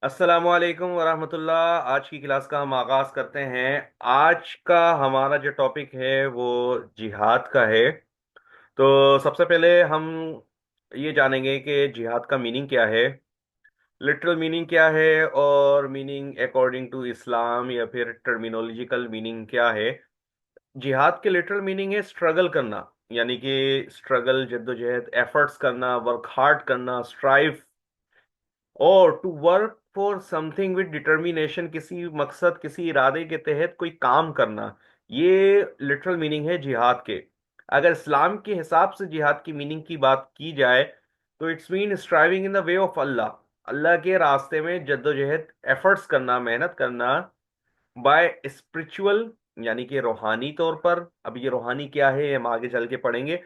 السلام علیکم ورحمۃ اللہ۔ آج کی کلاس کا ہم آغاز کرتے ہیں۔ آج کا ہمارا جو ٹاپک ہے وہ جہاد کا ہے۔ تو سب سے پہلے ہم یہ جانیں گے کہ جہاد کا میننگ کیا ہے، لٹرل میننگ کیا ہے، اور میننگ اکارڈنگ ٹو اسلام یا پھر ٹرمینولوجیکل میننگ کیا ہے۔ جہاد کے لٹرل میننگ ہے اسٹرگل کرنا، یعنی کہ اسٹرگل، جدوجہد، ایفرٹس کرنا، ورک ہارڈ کرنا، اسٹرائیو، اور to work for something with determination, کسی مقصد، کسی ارادے کے تحت کوئی کام کرنا۔ یہ لٹرل میننگ ہے جہاد کے۔ اگر اسلام کے حساب سے جہاد کی میننگ کی بات کی جائے تو it's mean striving in the way of Allah, اللہ کے راستے میں جدوجہد، ایفرٹس کرنا، محنت کرنا، بائی اسپرچول، یعنی کہ روحانی طور پر۔ اب یہ روحانی کیا ہے ہم آگے چل کے پڑھیں گے۔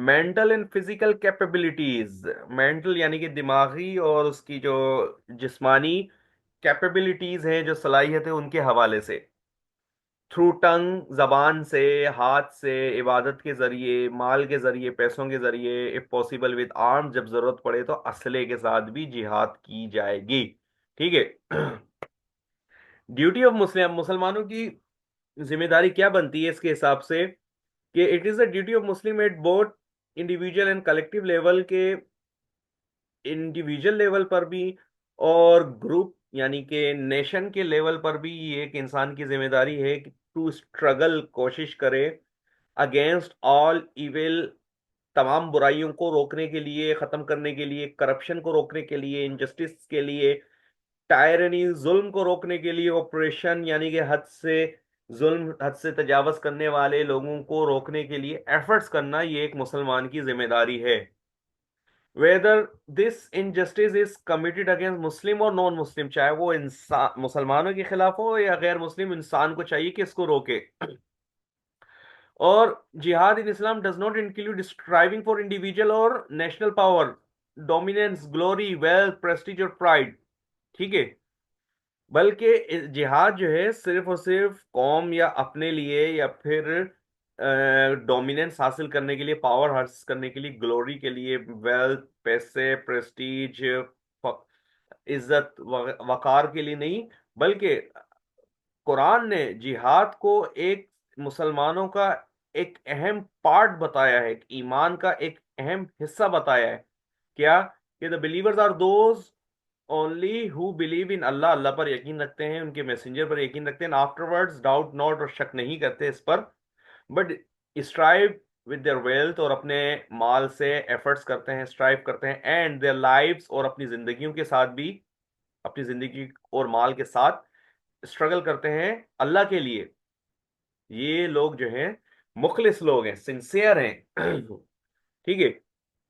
Mental and physical capabilities, mental یعنی کہ دماغی اور اس کی جو جسمانی کیپیبلٹیز ہیں، جو صلاحیت ہے، ان کے حوالے سے، تھرو ٹنگ، زبان سے، ہاتھ سے، عبادت کے ذریعے، مال کے ذریعے، پیسوں کے ذریعے، اف پاسبل ود آرم، جب ضرورت پڑے تو اسلحے کے ساتھ بھی جہاد کی جائے گی۔ ٹھیک ہے۔ ڈیوٹی آف مسلم، مسلمانوں کی ذمہ داری کیا بنتی ہے اس کے حساب سے کہ it is a duty of Muslim at both individual and collective level کے، انڈیویجل لیول پر بھی اور گروپ یعنی کہ نیشن کے لیول پر بھی، یہ ایک انسان کی ذمہ داری ہے کہ ٹو اسٹرگل، کوشش کرے اگینسٹ آل ایول، تمام برائیوں کو روکنے کے لیے، ختم کرنے کے لیے، کرپشن کو روکنے کے لیے، انجسٹس کے لیے، ٹائرنی، ظلم کو روکنے کے لیے، آپریشن یعنی کہ حد سے ظلم، حد سے تجاوز کرنے والے لوگوں کو روکنے کے لیے ایفرٹس کرنا، یہ ایک مسلمان کی ذمہ داری ہے۔ whether this injustice is committed against مسلم اور نان مسلم، چاہے وہ انسان مسلمانوں کے خلاف ہو یا غیر مسلم، انسان کو چاہیے کہ اس کو روکے۔ اور جہاد in Islam does not include striving for individual اور national power, dominance, glory, wealth, prestige اور پرائڈ۔ ٹھیک ہے۔ بلکہ جہاد جو ہے صرف اور صرف قوم یا اپنے لیے، یا پھر ڈومیننس حاصل کرنے کے لیے، پاور حاصل کرنے کے لیے، گلوری کے لیے، ویلتھ، پیسے، پریسٹیج، عزت، وقار کے لیے نہیں، بلکہ قرآن نے جہاد کو ایک مسلمانوں کا ایک اہم پارٹ بتایا ہے، ایک ایمان کا ایک اہم حصہ بتایا ہے۔ کیا کہ the believers are those only who believe in اللہ، اللہ پر یقین رکھتے ہیں، ان کے میسنجر پر یقین رکھتے ہیں، afterwards doubt not، اور شک نہیں کرتے اس پر، but strive with their wealth، اور اپنے مال سے ایفرٹس کرتے ہیں، strive کرتے ہیں، and their lives، اور اپنی زندگیوں کے ساتھ بھی، اپنی زندگی اور مال کے ساتھ اسٹرگل کرتے ہیں اللہ کے لیے۔ یہ لوگ جو ہیں مخلص لوگ ہیں، سنسیئر ہیں۔ ٹھیک ہے۔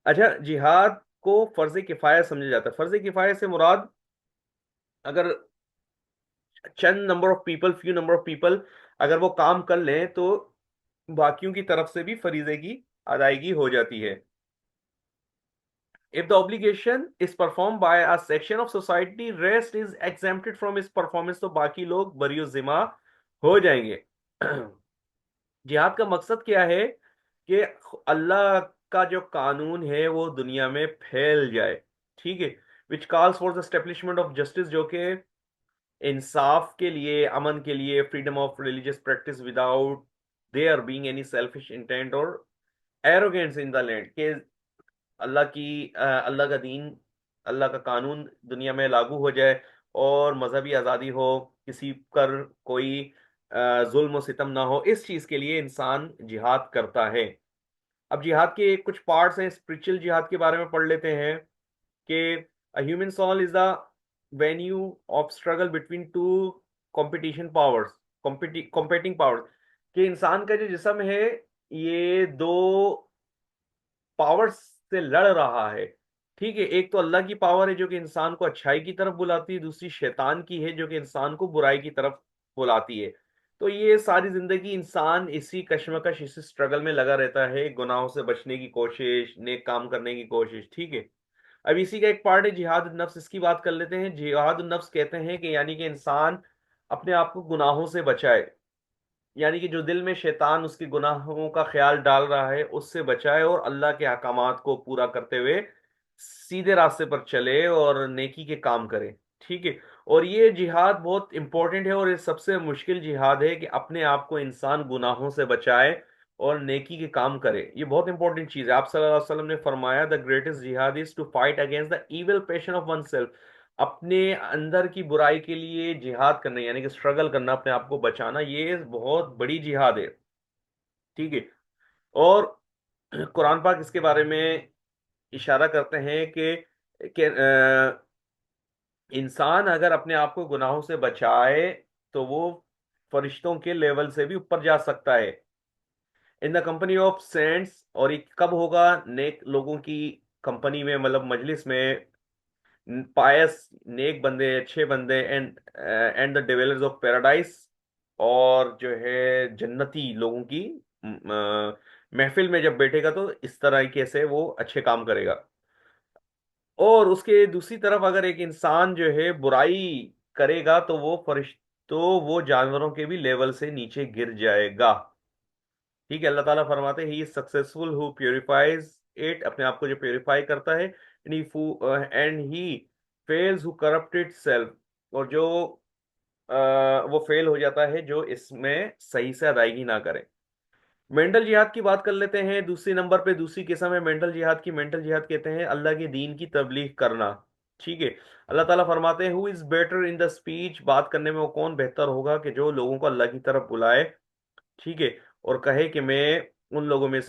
اچھا، جہاد کو فرض کفایہ سمجھا جاتا ہے۔ فرض کفایہ سے مراد اگر چند number of people, few number of people اگر وہ کام کر لیں تو باقیوں کی طرف سے بھی فریضے کی ادائیگی ہو جاتی ہے۔ If the obligation is performed by a section of society, rest is exempted from its performance، تو باقی لوگ بری و ذمہ ہو جائیں گے۔ جہاد کا مقصد کیا ہے کہ اللہ کا جو قانون ہے وہ دنیا میں پھیل جائے۔ ٹھیک ہے۔ which calls for the establishment of justice، جو کہ انصاف کے لیے، امن کے لیے، freedom of religious practice without there being any selfish intent or arrogance in the land، کہ اللہ کا دین، اللہ کا قانون دنیا میں لاگو ہو جائے اور مذہبی آزادی ہو، کسی پر کوئی ظلم و ستم نہ ہو، اس چیز کے لیے انسان جہاد کرتا ہے۔ اب جہاد کے کچھ پارٹس ہیں، اسپرچل جہاد کے بارے میں پڑھ لیتے ہیں کہ a human soul is the venue of struggle between two competition powers competing powers، کہ انسان کا جو جسم ہے یہ دو پاورز سے لڑ رہا ہے۔ ٹھیک ہے۔ ایک تو اللہ کی پاور ہے جو کہ انسان کو اچھائی کی طرف بلاتی ہے، دوسری شیطان کی ہے جو کہ انسان کو برائی کی طرف بلاتی ہے۔ تو یہ ساری زندگی انسان اسی کشمکش، اسی اسٹرگل میں لگا رہتا ہے، گناہوں سے بچنے کی کوشش، نیک کام کرنے کی کوشش۔ ٹھیک ہے۔ اب اسی کا ایک پارٹ ہے جہاد النفس، اس کی بات کر لیتے ہیں۔ جہاد النفس کہتے ہیں کہ یعنی کہ انسان اپنے آپ کو گناہوں سے بچائے، یعنی کہ جو دل میں شیطان اس کی گناہوں کا خیال ڈال رہا ہے اس سے بچائے، اور اللہ کے احکامات کو پورا کرتے ہوئے سیدھے راستے پر چلے اور نیکی کے کام کرے۔ ٹھیک ہے. اور یہ جہاد بہت امپورٹنٹ ہے، اور یہ سب سے مشکل جہاد ہے کہ اپنے آپ کو انسان گناہوں سے بچائے اور نیکی کے کام کرے. یہ بہت امپورٹنٹ چیز ہے. آپ صلی اللہ علیہ وسلم نے فرمایا the greatest jihad is to fight against the evil passion of one self. اپنے اندر کی برائی کے لیے جہاد کرنا، یعنی کہ اسٹرگل کرنا، اپنے آپ کو بچانا، یہ بہت بڑی جہاد ہے. ٹھیک ہے. اور قرآن پاک اس کے بارے میں اشارہ کرتے ہیں کہ انسان اگر اپنے آپ کو گناہوں سے بچائے تو وہ فرشتوں کے لیول سے بھی اوپر جا سکتا ہے. ان دا کمپنی آف سینٹس. اور یہ کب ہوگا؟ نیک لوگوں کی کمپنی میں، مطلب مجلس میں، پائس نیک بندے، اچھے بندے، اینڈ دا ڈویلرز آف پیراڈائز. اور جو ہے جنتی لوگوں کی محفل میں جب بیٹھے گا تو اس طریقے سے وہ اچھے کام کرے گا. اور اس کے دوسری طرف اگر ایک انسان جو ہے برائی کرے گا تو وہ جانوروں کے بھی لیول سے نیچے گر جائے گا. ٹھیک ہے. اللہ تعالیٰ فرماتے ہیں ہی از سکسیسفل ہو پیوریفائز اٹ. اپنے آپ کو جو پیوریفائی کرتا ہے. And he feels who corrupt it self. اور جو وہ فیل ہو جاتا ہے جو اس میں صحیح سے ادائیگی نہ کرے. مینٹل جہاد کی بات کر لیتے ہیں. دوسری نمبر پہ دوسری قسم ہے مینٹل جہاد کی. مینٹل جہاد کہتے ہیں اللہ کے دین کی تبلیغ کرنا. ٹھیک ہے. اللہ تعالیٰ فرماتے ہیں ہو is better in the speech. بات کرنے میں وہ کون بہتر ہوگا کہ جو لوگوں کو اللہ کی طرف بلائے. ٹھیک ہے. اور کہے کہ میں ان لوگوں میں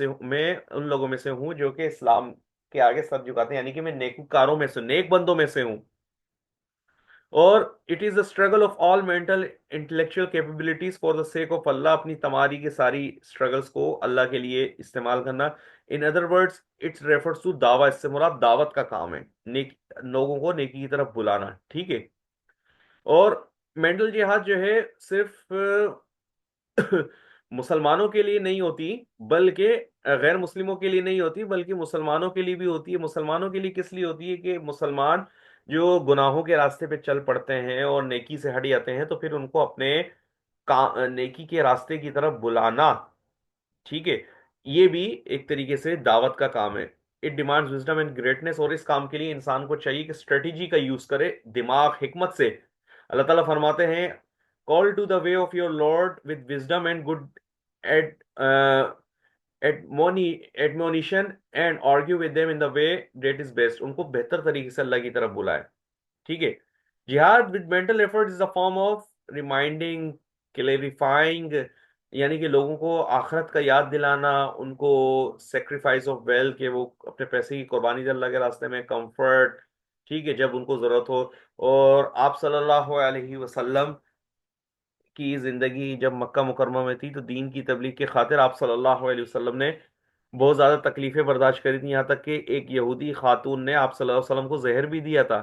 سے ہوں جو کہ اسلام کے آگے سر جھکاتے ہیں، یعنی کہ میں نیکوکاروں میں سے، نیک بندوں میں سے ہوں. اور it is the struggle of all mental intellectual capabilities for the sake of Allah. اپنی تماری کی ساری اسٹرگلس کو اللہ کے لیے استعمال کرنا. In other words it's refers to دعوت. اس سے مراد دعوت کا کام ہے، لوگوں کو نیکی کی طرف بلانا. ٹھیک ہے. اور مینٹل جہاد جو ہے صرف مسلمانوں کے لیے نہیں ہوتی، بلکہ غیر مسلموں کے لیے نہیں ہوتی، بلکہ مسلمانوں کے لیے بھی ہوتی ہے. مسلمانوں کے لیے کس لیے ہوتی ہے؟ کہ مسلمان جو گناہوں کے راستے پہ چل پڑتے ہیں اور نیکی سے ہٹ جاتے ہیں تو پھر ان کو اپنے نیکی کے راستے کی طرف بلانا. ٹھیک ہے. یہ بھی ایک طریقے سے دعوت کا کام ہے. It demands wisdom and greatness. اور اس کام کے لیے انسان کو چاہیے کہ اسٹریٹجی کا یوز کرے، دماغ، حکمت سے. اللہ تعالیٰ فرماتے ہیں call to the way of your lord with wisdom and good admonition and argue with them in the way that is best. ان کو بہتر طریقے سے اللہ کی طرف بلائے. ٹھیک ہے. جہاد with mental effort is a form of reminding, clarifying, یعنی کہ لوگوں کو آخرت کا یاد دلانا، ان کو سیکریفائس آف ویل، کہ وہ اپنے پیسے کی قربانی دے اللہ کے راستے میں، کمفرٹ. ٹھیک ہے. جب ان کو ضرورت ہو. اور آپ صلی اللہ علیہ وسلم کی زندگی جب مکہ مکرمہ میں تھی تو دین کی تبلیغ کی خاطر آپ صلی اللہ علیہ وسلم نے بہت زیادہ تکلیفیں برداشت کری تھیں، یہاں تک کہ ایک یہودی خاتون نے آپ صلی اللہ علیہ وسلم کو زہر بھی دیا تھا.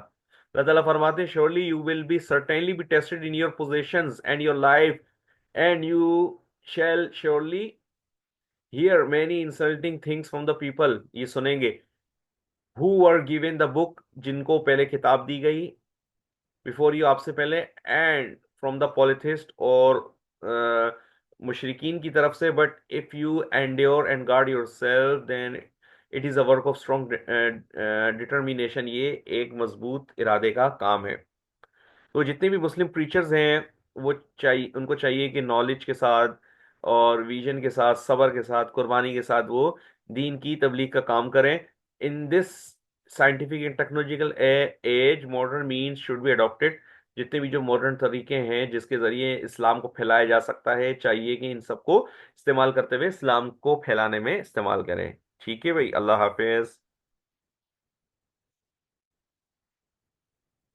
اللہ تعالیٰ فرماتے ہیں surely you will be certainly be tested in your possessions and your life and you shall surely hear many insulting things from the people. یہ سنیں گے who were given the book، جن کو پہلے کتاب دی گئی، before you، آپ سے پہلے، and from the polytheist، اور مشرکین کی طرف سے. but if you endure and guard yourself then it is a work of strong determination. یہ ایک مضبوط ارادے کا کام ہے. تو جتنے بھی مسلم پریچرز ہیں وہ ان کو چاہیے کہ نالج کے ساتھ اور ویژن کے ساتھ، صبر کے ساتھ، قربانی کے ساتھ وہ دین کی تبلیغ کا کام کریں. In this scientific and technological age modern means should be adapted. جتنے بھی جو ماڈرن طریقے ہیں جس کے ذریعے اسلام کو پھیلایا جا سکتا ہے، چاہیے کہ ان سب کو استعمال کرتے ہوئے اسلام کو پھیلانے میں استعمال کریں. ٹھیک ہے بھائی. اللہ حافظ.